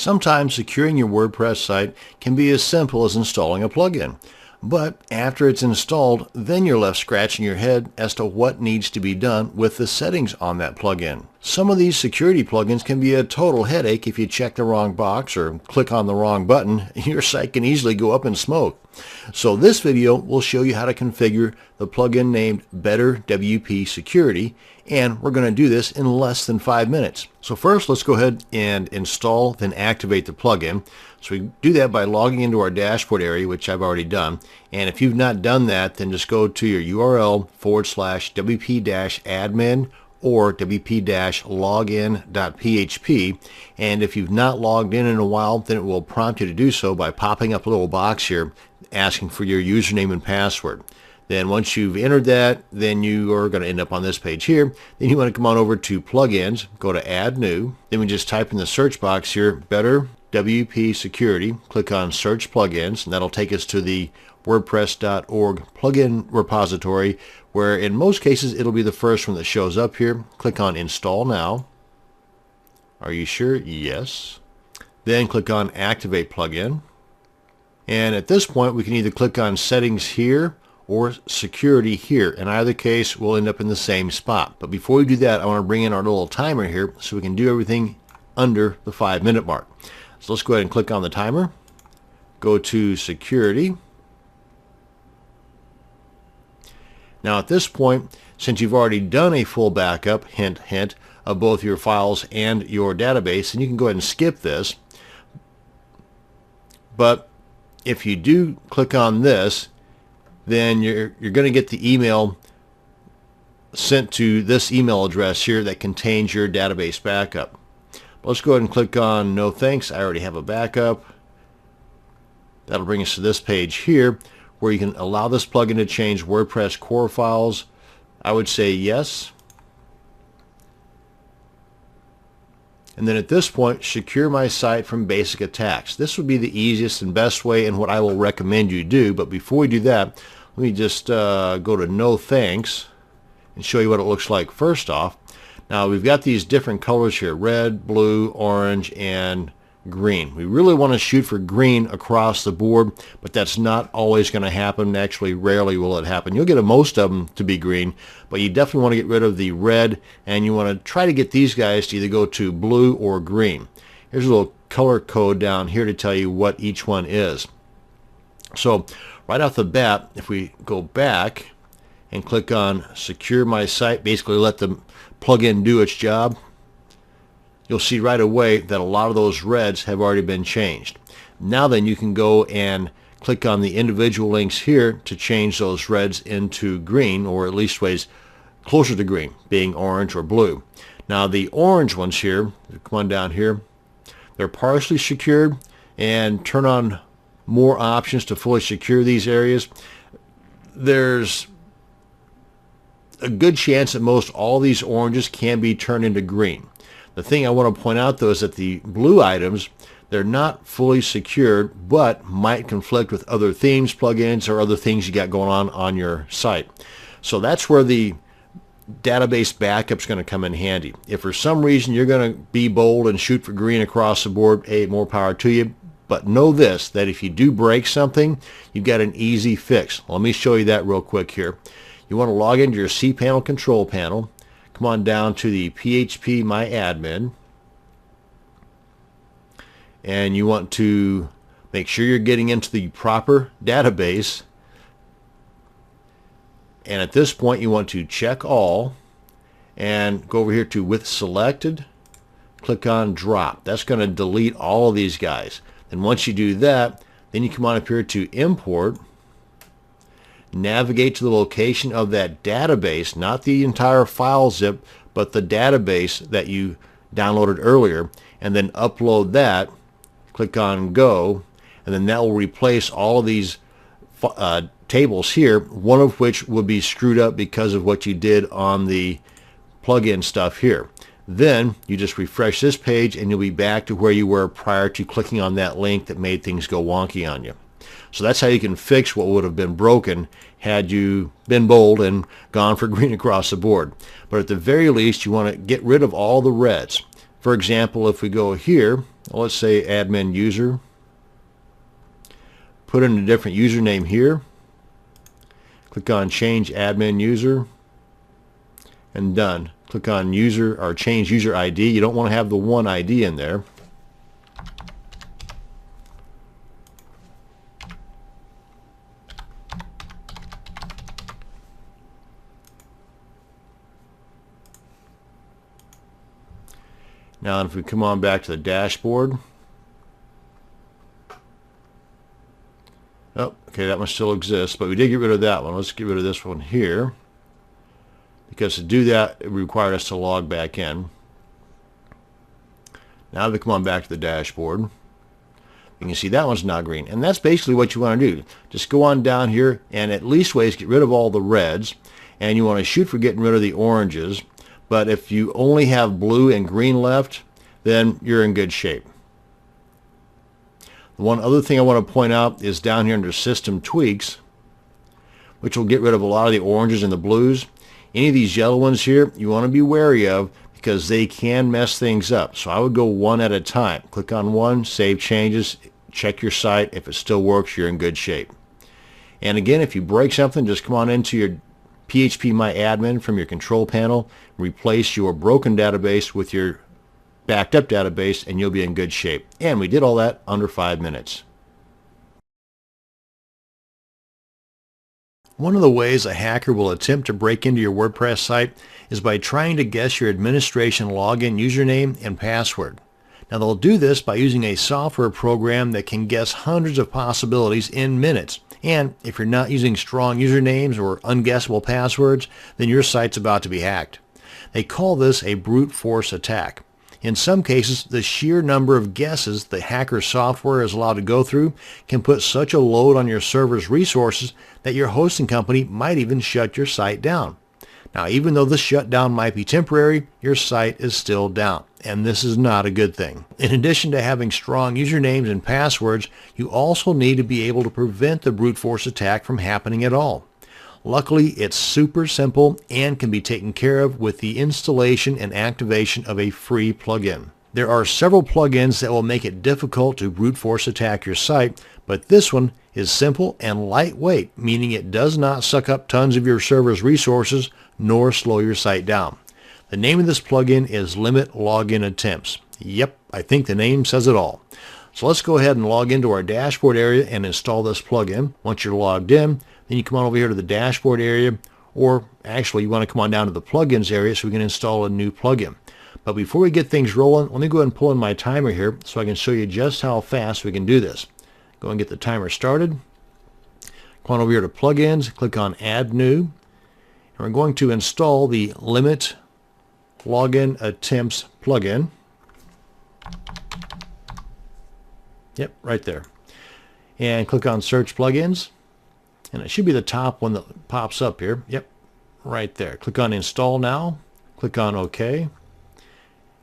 Sometimes securing your WordPress site can be as simple as installing a plugin. But after it's installed, then you're left scratching your head as to what needs to be done with the settings on that plugin. Some of these security plugins can be a total headache if you check the wrong box or click on the wrong button. Your site can easily go up in smoke. So this video will show you how to configure the plugin named Better WP Security, and we're going to do this in less than 5 minutes. So first, let's go ahead and install, then activate the plugin. So we do that by logging into our dashboard area, which I've already done. And if you've not done that, then just go to your URL /wp-admin or wp-login.php. And if you've not logged in a while, then it will prompt you to do so by popping up a little box here asking for your username and password. Then once you've entered that, then you are going to end up on this page here. Then you want to come on over to plugins, go to add new. Then we just type in the search box here, Better WP Security. Click on search plugins, and that'll take us to the WordPress.org plugin repository, where in most cases it'll be the first one that shows up here. Click on install now. Are you sure? Yes. Then click on activate plugin. And at this point we can either click on settings here or security here. In either case, we'll end up in the same spot. But before we do that, I want to bring in our little timer here so we can do everything under the 5-minute mark. So let's go ahead and click on the timer. Go to security. Now at this point, since you've already done a full backup, hint, hint, of both your files and your database, then you can go ahead and skip this. But if you do click on this, then you're going to get the email sent to this email address here that contains your database backup. Let's go ahead and click on no thanks. I already have a backup. That'll bring us to this page here where you can allow this plugin to change WordPress core files. I would say yes. And then at this point, secure my site from basic attacks. This would be the easiest and best way and what I will recommend you do. But before we do that, let me just go to no thanks and show you what it looks like first off. Now we've got these different colors here, red, blue, orange, and green. We really want to shoot for green across the board, but that's not always going to happen. Actually, rarely will it happen. You'll get most of them to be green, but you definitely want to get rid of the red, and you want to try to get these guys to either go to blue or green. Here's a little color code down here to tell you what each one is. So right off the bat, if we go back and click on secure my site, basically let the plugin do its job, you'll see right away that a lot of those reds have already been changed. Now then you can go and click on the individual links here to change those reds into green, or at least ways closer to green, being orange or blue. Now the orange ones here, come on down here, they're partially secured, and turn on more options to fully secure these areas. There's a good chance that most all these oranges can be turned into green. The thing I want to point out though is that the blue items, they're not fully secured, but might conflict with other themes, plugins, or other things you got going on your site. So that's where the database backup is going to come in handy. If for some reason you're going to be bold and shoot for green across the board, hey, more power to you. But know this, that if you do break something, you've got an easy fix. Let me show you that real quick here. You want to log into your cPanel control panel. Come on down to the PHP My Admin, and you want to make sure you're getting into the proper database, and at this point you want to check all and go over here to with selected, click on drop. That's going to delete all of these guys. And once you do that, then you come on up here to import, navigate to the location of that database, not the entire file zip, but the database that you downloaded earlier, and then upload that. Click on go, and then that will replace all of these tables here, one of which will be screwed up because of what you did on the plugin stuff here. Then you just refresh this page and you'll be back to where you were prior to clicking on that link that made things go wonky on you. So that's how you can fix what would have been broken had you been bold and gone for green across the board. But at the very least, you want to get rid of all the reds. For example, if we go here, let's say admin user. Put in a different username here. Click on change admin user and done. Click on user or change user ID. You don't want to have the one ID in there. Now if we come on back to the dashboard, oh, okay, that one still exists, but we did get rid of that one. Let's get rid of this one here, because to do that it required us to log back in. Now if we come on back to the dashboard, you can see that one's now green, and that's basically what you want to do. Just go on down here and at least ways get rid of all the reds, and you want to shoot for getting rid of the oranges. But if you only have blue and green left, then you're in good shape. The one other thing I want to point out is down here under System Tweaks, which will get rid of a lot of the oranges and the blues. Any of these yellow ones here, you want to be wary of because they can mess things up. So I would go one at a time. Click on one, save changes, check your site. If it still works, you're in good shape. And again, if you break something, just come on into your PHP My Admin from your control panel, replace your broken database with your backed up database, and you'll be in good shape. And we did all that under 5 minutes. One of the ways a hacker will attempt to break into your WordPress site is by trying to guess your administration login username and password. Now they'll do this by using a software program that can guess hundreds of possibilities in minutes. And if you're not using strong usernames or unguessable passwords, then your site's about to be hacked. They call this a brute force attack. In some cases, the sheer number of guesses the hacker software is allowed to go through can put such a load on your server's resources that your hosting company might even shut your site down. Now, even though the shutdown might be temporary, your site is still down, and this is not a good thing. In addition to having strong usernames and passwords, you also need to be able to prevent the brute force attack from happening at all. Luckily, it's super simple and can be taken care of with the installation and activation of a free plugin. There are several plugins that will make it difficult to brute force attack your site, but this one is simple and lightweight, meaning it does not suck up tons of your server's resources nor slow your site down. The name of this plugin is Limit Login Attempts. Yep, I think the name says it all. So let's go ahead and log into our dashboard area and install this plugin. Once you're logged in, then you come on over here to the dashboard area, or actually you want to come on down to the plugins area so we can install a new plugin. But before we get things rolling, let me go ahead and pull in my timer here so I can show you just how fast we can do this. Go and get the timer started. Come on over here to plugins, click on add new, and we're going to install the Limit Login Attempts plugin. Yep, right there. And click on search plugins, and it should be the top one that pops up here. Yep, right there. Click on install now, click on OK.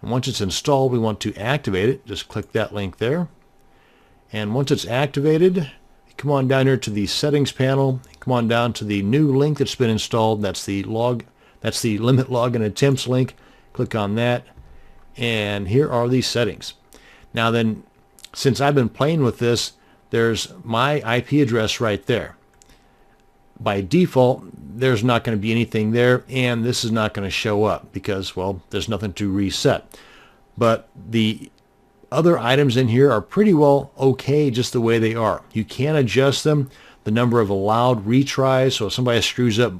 And once it's installed, we want to activate it. Just click that link there. And once it's activated, come on down here to the settings panel. Come on down to the new link that's been installed. That's the Limit Login Attempts link. Click on that. And here are the settings. Now then, since I've been playing with this, there's my IP address right there. By default, there's not going to be anything there, and this is not going to show up because, well, there's nothing to reset. But the other items in here are pretty well okay just the way they are. You can adjust them, the number of allowed retries, so if somebody screws up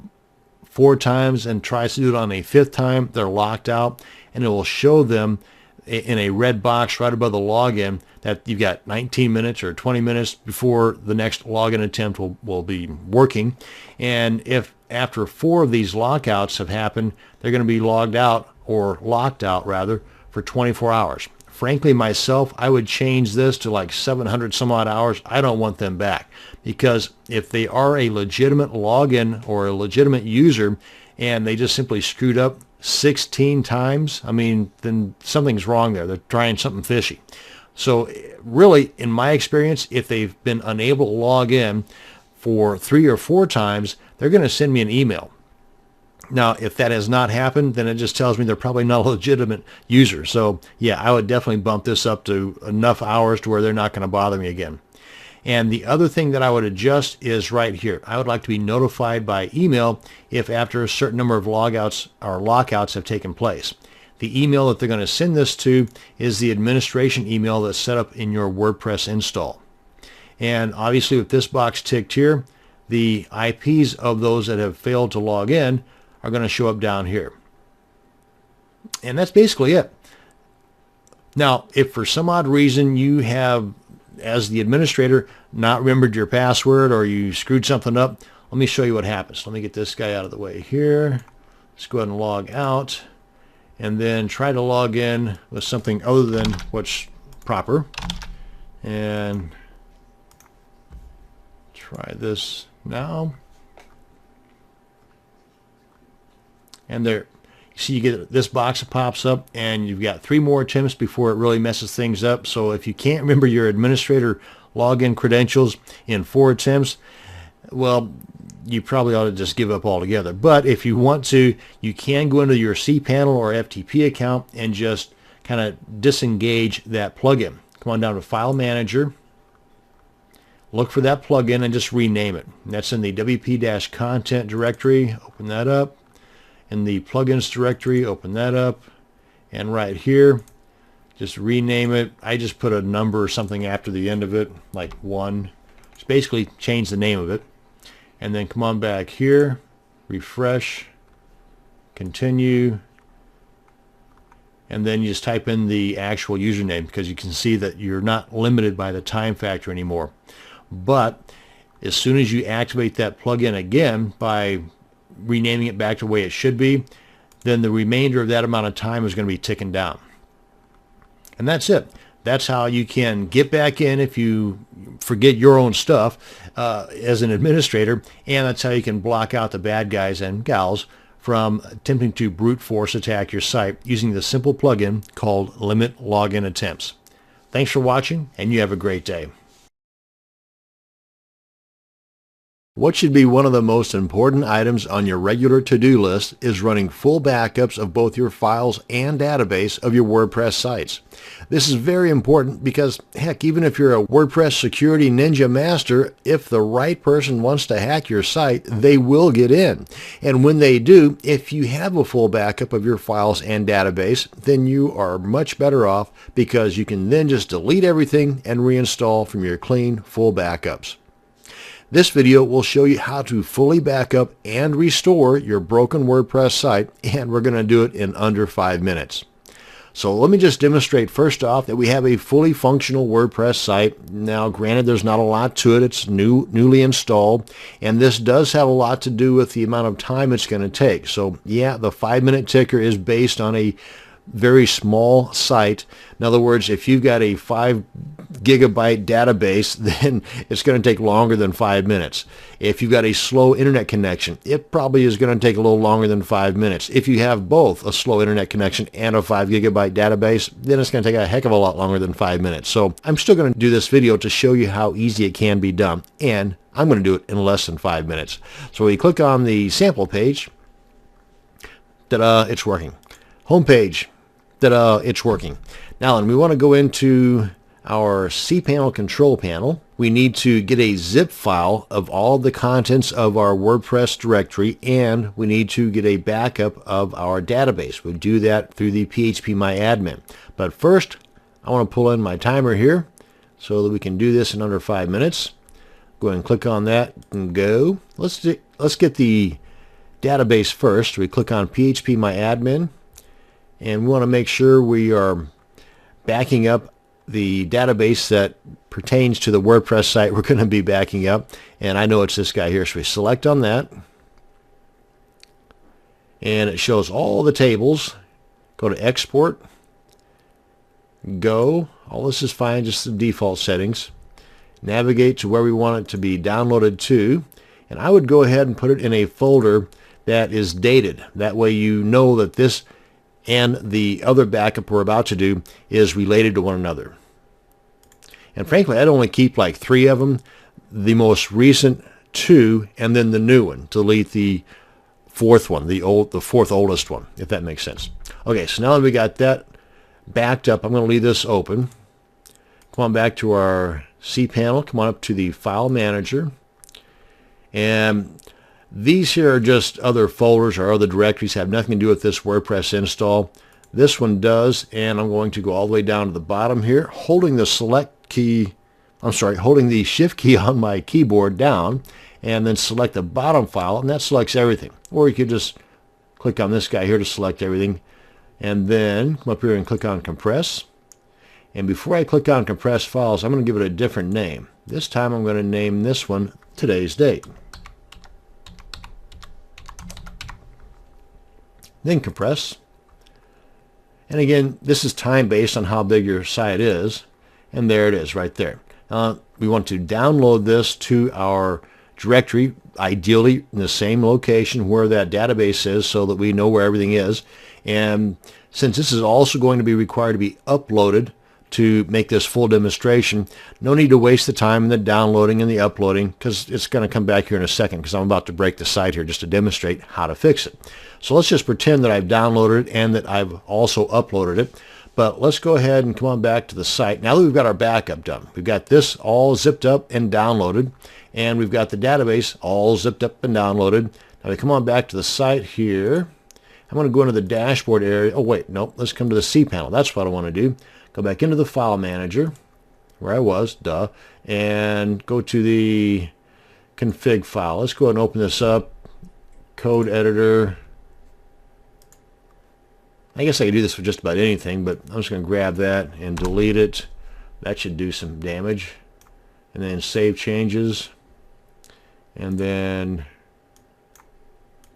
4 times and tries to do it on a 5th time, they're locked out, and it will show them in a red box right above the login that you've got 19 minutes or 20 minutes before the next login attempt will be working. And if after 4 of these lockouts have happened, they're going to be logged out, or locked out rather, for 24 hours. Frankly, myself, I would change this to like 700 some odd hours. I don't want them back, because if they are a legitimate login or a legitimate user and they just simply screwed up 16 times, I mean, then something's wrong there. They're trying something fishy. So really, in my experience, if they've been unable to log in for 3 or 4 times, they're going to send me an email. Now, if that has not happened, then it just tells me they're probably not a legitimate user. So yeah, I would definitely bump this up to enough hours to where they're not going to bother me again. And the other thing that I would adjust is right here. I would like to be notified by email if after a certain number of logouts or lockouts have taken place. The email that they're going to send this to is the administration email that's set up in your WordPress install. And obviously with this box ticked here, the IPs of those that have failed to log in are going to show up down here. And that's basically it. Now, if for some odd reason you have, as the administrator, not remembered your password or you screwed something up, let me show you what happens. Let me get this guy out of the way here. Let's go ahead and log out and then try to log in with something other than what's proper. And try this now. And there, see, you get this box that pops up, and you've got 3 more attempts before it really messes things up. So if you can't remember your administrator login credentials in 4 attempts, well, you probably ought to just give up altogether. But if you want to, you can go into your cPanel or FTP account and just kind of disengage that plugin. Come on down to File Manager, look for that plugin, and just rename it. And that's in the WP-content directory. Open that up. In the plugins directory, open that up, and right here, just rename it. I just put a number or something after the end of it, like 1. Just basically change the name of it. And then come on back here, refresh, continue, and then you just type in the actual username, because you can see that you're not limited by the time factor anymore. But as soon as you activate that plugin again by renaming it back to the way it should be, then the remainder of that amount of time is going to be ticking down. And that's it. That's how you can get back in if you forget your own stuff as an administrator, and that's how you can block out the bad guys and gals from attempting to brute force attack your site using the simple plugin called Limit Login Attempts. Thanks for watching, and you have a great day. What should be one of the most important items on your regular to-do list is running full backups of both your files and database of your WordPress sites. This is very important because, heck, even if you're a WordPress security ninja master, if the right person wants to hack your site, they will get in. And when they do, if you have a full backup of your files and database, then you are much better off, because you can then just delete everything and reinstall from your clean, full backups. This video will show you how to fully back up and restore your broken WordPress site, and we're going to do it in under 5 minutes. So let me just demonstrate first off that we have a fully functional WordPress site. Now, granted, there's not a lot to it. It's newly installed, and this does have a lot to do with the amount of time it's going to take. So yeah, the 5-minute ticker is based on a very small site. In other words, if you've got a 5 gigabyte database, then it's going to take longer than 5 minutes. If you've got a slow internet connection, it probably is going to take a little longer than 5 minutes. If you have both a slow internet connection and a 5 gigabyte database, then it's going to take a heck of a lot longer than 5 minutes. So I'm still going to do this video to show you how easy it can be done, and I'm going to do it in less than 5 minutes. So we click on the sample page. Ta-da, it's working. Home page. Ta-da, it's working. Now, and we want to go into our cPanel control panel. We need to get a zip file of all the contents of our WordPress directory, and we need to get a backup of our database. We'll do that through the phpMyAdmin. But first, I want to pull in my timer here so that we can do this in under 5 minutes. Go ahead and click on that and go. Let's get the database first. We click on phpMyAdmin, and we want to make sure we are backing up the database that pertains to the WordPress site we're going to be backing up. And I know it's this guy here, so we select on that, and it shows all the tables. Go to Export, Go. All this is fine, just the default settings. Navigate to where we want it to be downloaded to, and I would go ahead and put it in a folder that is dated. That way you know that this and the other backup we're about to do is related to one another. And frankly, I'd only keep like 3 of them, the most recent 2, and then the new one. Delete the fourth one, the fourth oldest one, if that makes sense. Okay, so now that we got that backed up, I'm going to leave this open. Come on back to our cPanel. Come on up to the File Manager. And these here are just other folders or other directories, have nothing to do with this WordPress install. This one does, and I'm going to go all the way down to the bottom here, holding the holding the Shift key on my keyboard down, and then select the bottom file, and that selects everything. Or you could just click on this guy here to select everything, and then come up here and click on Compress. And before I click on Compress Files, I'm going to give it a different name. This time I'm going to name this one Today's Date. Then Compress. And again, this is time based on how big your site is. And there it is right there. We want to download this to our directory, ideally in the same location where that database is, so that we know where everything is. And since this is also going to be required to be uploaded to make this full demonstration, no need to waste the time in the downloading and the uploading, because it's going to come back here in a second, because I'm about to break the site here just to demonstrate how to fix it. So let's just pretend that I've downloaded it and that I've also uploaded it. But let's go ahead and come on back to the site. Now that we've got our backup done, we've got this all zipped up and downloaded, and we've got the database all zipped up and downloaded. Now we come on back to the site here. I'm going to go into the dashboard area. Oh wait, nope, let's come to the cPanel. That's what I want to do. Go back into the File Manager, where I was, and go to the config file. Let's go ahead and open this up. Code editor. I guess I could do this for just about anything, but I'm just going to grab that and delete it. That should do some damage. And then save changes. And then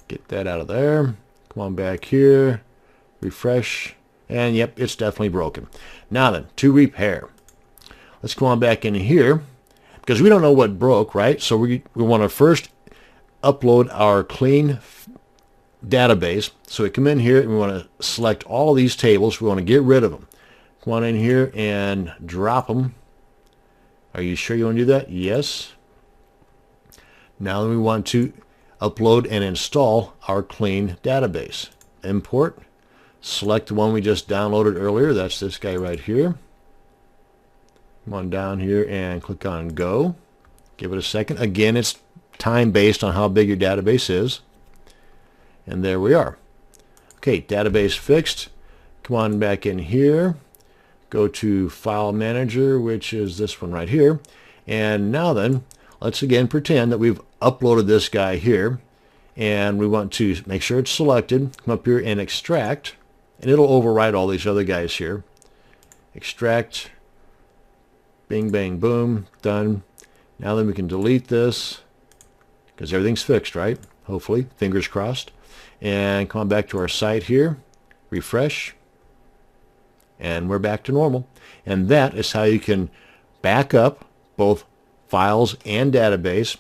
get that out of there. Come on back here. Refresh. And yep, it's definitely broken. Now then, to repair. Let's go on back in here, because we don't know what broke, right? So we want to first upload our clean database. So we come in here and we want to select all these tables. We want to get rid of them. Come on in here and drop them. Are you sure you want to do that? Yes. Now we want to upload and install our clean database. Import. Select the one we just downloaded earlier. That's this guy right here. Come on down here and click on Go. Give it a second. Again, it's time based on how big your database is. And there we are. Okay, database fixed. Come on back in here. Go to File Manager, which is this one right here. And now then, let's again pretend that we've uploaded this guy here. And we want to make sure it's selected. Come up here and extract. And it'll overwrite all these other guys here. Extract. Bing, bang, boom. Done. Now then we can delete this, because everything's fixed, right? Hopefully. Fingers crossed. And come on back to our site here. Refresh. And we're back to normal. And that is how you can back up both files and database,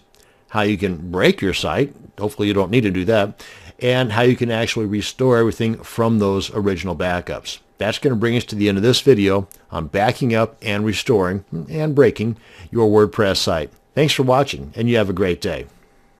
how you can break your site. Hopefully you don't need to do that. And how you can actually restore everything from those original backups. That's going to bring us to the end of this video on backing up and restoring and breaking your WordPress site. Thanks for watching, and you have a great day.